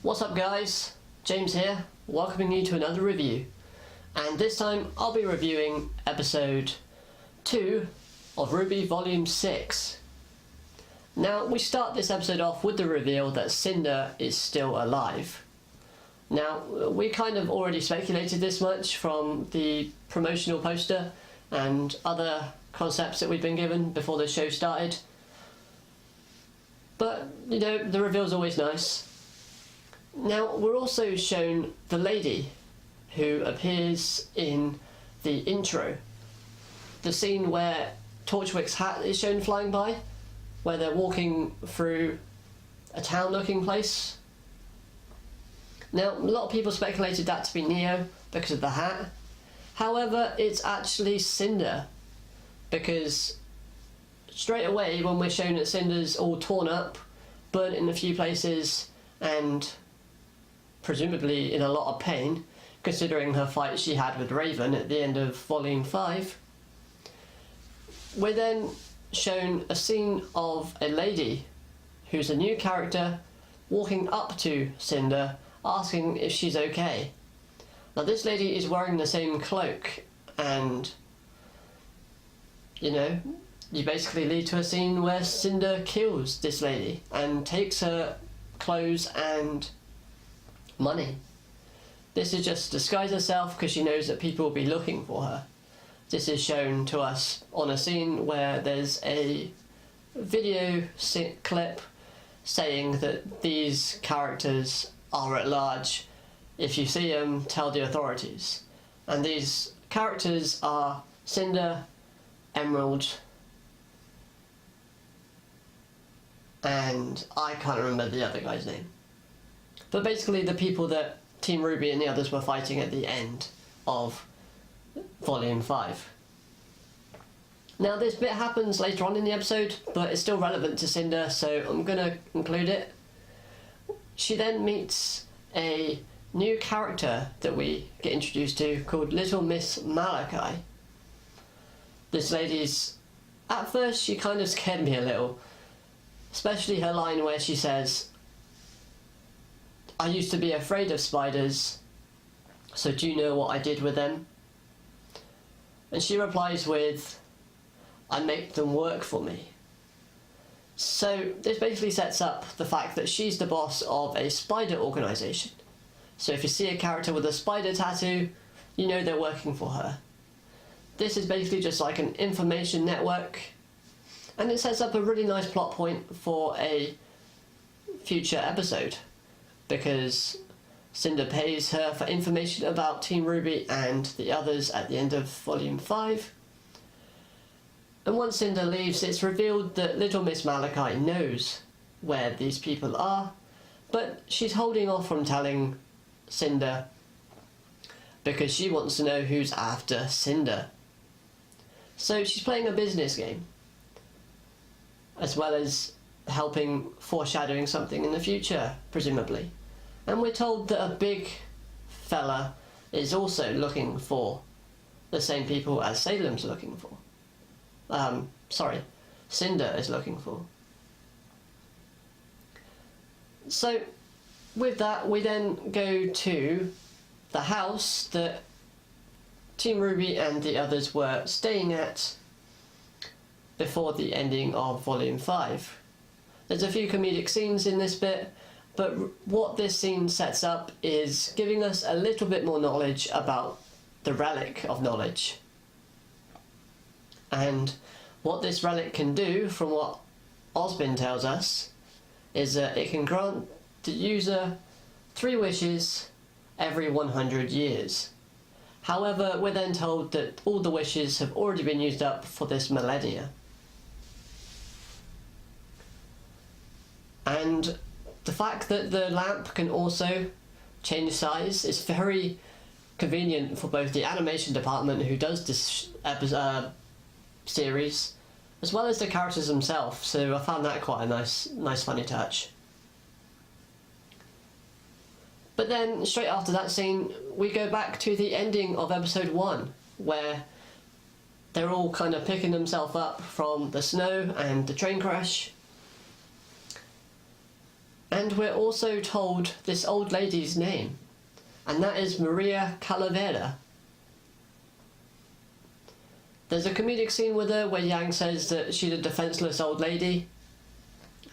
What's up guys, James here, welcoming you to another review, and this time I'll be reviewing episode 2 of RWBY Volume 6. Now we start this episode off with the reveal that Cinder is still alive. Now we kind of already speculated this much from the promotional poster and other concepts that we've been given before the show started, but you know, the reveal's always nice. Now we're also shown the lady who appears in the intro, the scene where Torchwick's hat is shown flying by, where they're walking through a town looking place. Now a lot of people speculated that to be Neo because of the hat, however it's actually Cinder, because straight away when we're shown that Cinder's all torn up, burnt in a few places, and presumably in a lot of pain, considering her fight she had with Raven at the end of Volume 5. We're then shown a scene of a lady who's a new character walking up to Cinder asking if she's okay. Now this lady is wearing the same cloak, and you know, you basically lead to a scene where Cinder kills this lady and takes her clothes and money. This is just to disguise herself because she knows that people will be looking for her. This is shown to us on a scene where there's a video clip saying that these characters are at large. If you see them, tell the authorities. And these characters are Cinder, Emerald, and I can't remember the other guy's name. But basically the people that Team RWBY and the others were fighting at the end of Volume 5. Now this bit happens later on in the episode, but it's still relevant to Cinder, so I'm going to include it. She then meets a new character that we get introduced to called Little Miss Malachi. This lady's, at first she kind of scared me a little, especially her line where she says, "I used to be afraid of spiders, so do you know what I did with them?" And she replies with, "I make them work for me." So this basically sets up the fact that she's the boss of a spider organisation. So if you see a character with a spider tattoo, you know they're working for her. This is basically just like an information network, and it sets up a really nice plot point for a future episode, because Cinder pays her for information about Team RWBY and the others at the end of Volume 5. And once Cinder leaves, it's revealed that Little Miss Malachi knows where these people are, but she's holding off from telling Cinder because she wants to know who's after Cinder. So she's playing a business game, as well as helping foreshadowing something in the future, presumably. And we're told that a big fella is also looking for the same people as Salem's looking for. Cinder is looking for. So with that, we then go to the house that Team RWBY and the others were staying at before the ending of Volume 5. There's a few comedic scenes in this bit, but what this scene sets up is giving us a little bit more knowledge about the Relic of Knowledge. And what this relic can do, from what Ozpin tells us, is that it can grant the user 3 wishes every 100 years. However, we're then told that all the wishes have already been used up for this millennia. And the fact that the lamp can also change size is very convenient for both the animation department who does this series, as well as the characters themselves, so I found that quite a nice funny touch. But then, straight after that scene, we go back to the ending of episode 1, where they're all kind of picking themselves up from the snow and the train crash. And we're also told this old lady's name, and that is Maria Calavera. There's a comedic scene with her where Yang says that she's a defenseless old lady,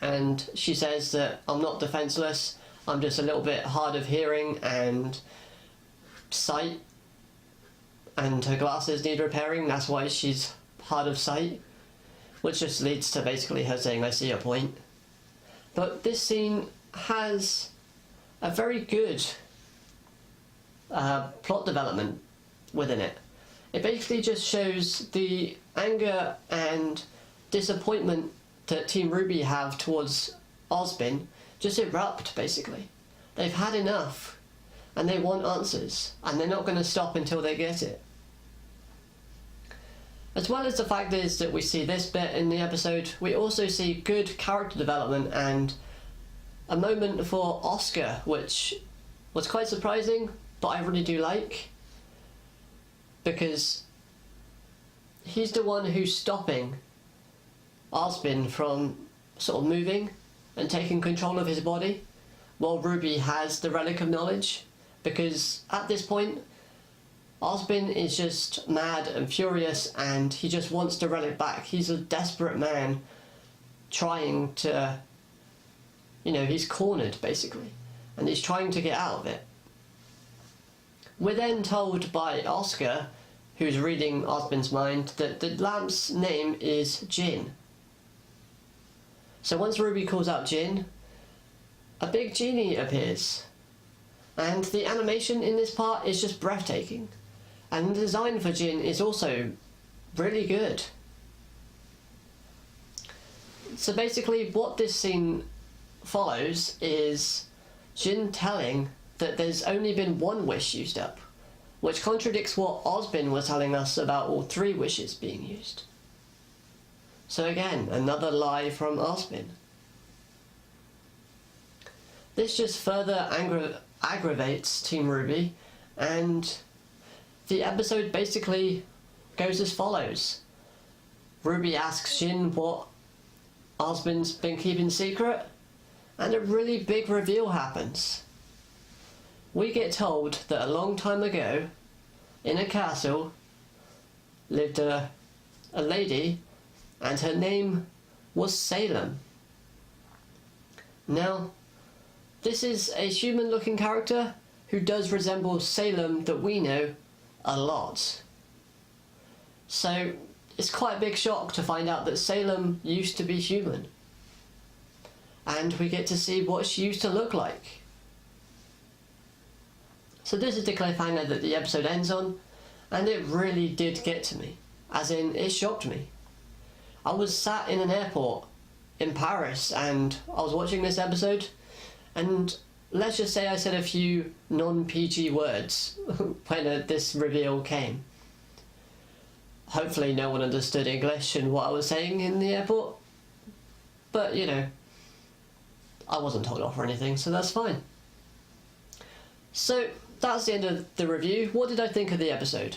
and she says that I'm not defenseless, I'm just a little bit hard of hearing and sight, and her glasses need repairing, that's why she's hard of sight, which just leads to basically her saying, I see your point. But this scene has a very good plot development within it. It basically just shows the anger and disappointment that Team RWBY have towards Ozpin just erupt, basically. They've had enough, and they want answers, and they're not going to stop until they get it. As well as the fact is that we see this bit in the episode, we also see good character development and a moment for Oscar, which was quite surprising, but I really do like, because he's the one who's stopping Ozpin from sort of moving and taking control of his body, while RWBY has the relic of knowledge, because at this point Ozpin is just mad and furious and he just wants the relic back. He's a desperate man trying to, he's cornered basically, and he's trying to get out of it. We're then told by Oscar, who's reading Ozpin's mind, that the lamp's name is Jin. So once RWBY calls out Jin, a big genie appears. And the animation in this part is just breathtaking. And the design for Jin is also really good. So basically what this scene follows is Jin telling that there's only been one wish used up, which contradicts what Ozpin was telling us about all 3 wishes being used. So again, another lie from Ozpin. This just further aggravates Team RWBY, and the episode basically goes as follows. RWBY asks Jin what Ozpin's been keeping secret, and a really big reveal happens. We get told that a long time ago, in a castle, lived a lady, and her name was Salem. Now, this is a human-looking character who does resemble Salem that we know a lot. So, it's quite a big shock to find out that Salem used to be human. And we get to see what she used to look like. So this is the cliffhanger that the episode ends on, and it really did get to me. As in, it shocked me. I was sat in an airport in Paris and I was watching this episode, and let's just say I said a few non-PG words when this reveal came. Hopefully no one understood English and what I was saying in the airport, but I wasn't told off or anything, so that's fine. So that's the end of the review. What did I think of the episode?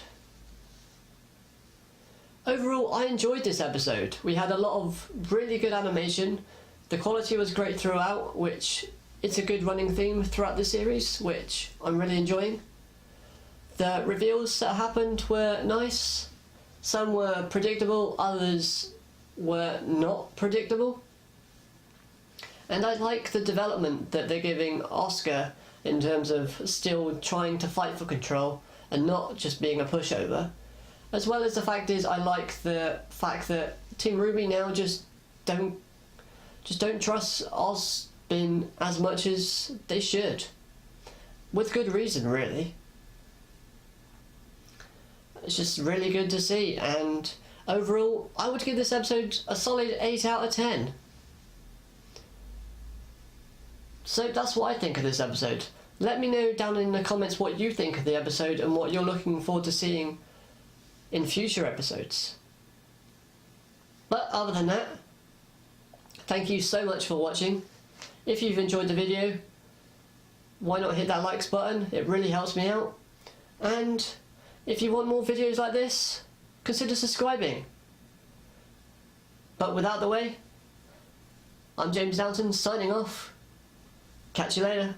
Overall, I enjoyed this episode. We had a lot of really good animation. The quality was great throughout, which it's a good running theme throughout the series, which I'm really enjoying. The reveals that happened were nice. Some were predictable, others were not predictable. And I like the development that they're giving Oscar in terms of still trying to fight for control and not just being a pushover. As well as the fact is, I like the fact that Team RWBY now just don't trust Ozpin as much as they should. With good reason, really. It's just really good to see, and overall, I would give this episode a solid 8 out of 10. So that's what I think of this episode. Let me know down in the comments what you think of the episode and what you're looking forward to seeing in future episodes. But other than that, thank you so much for watching. If you've enjoyed the video, why not hit that likes button? It really helps me out. And if you want more videos like this, consider subscribing. But without the way, I'm James Downton signing off. Catch you later.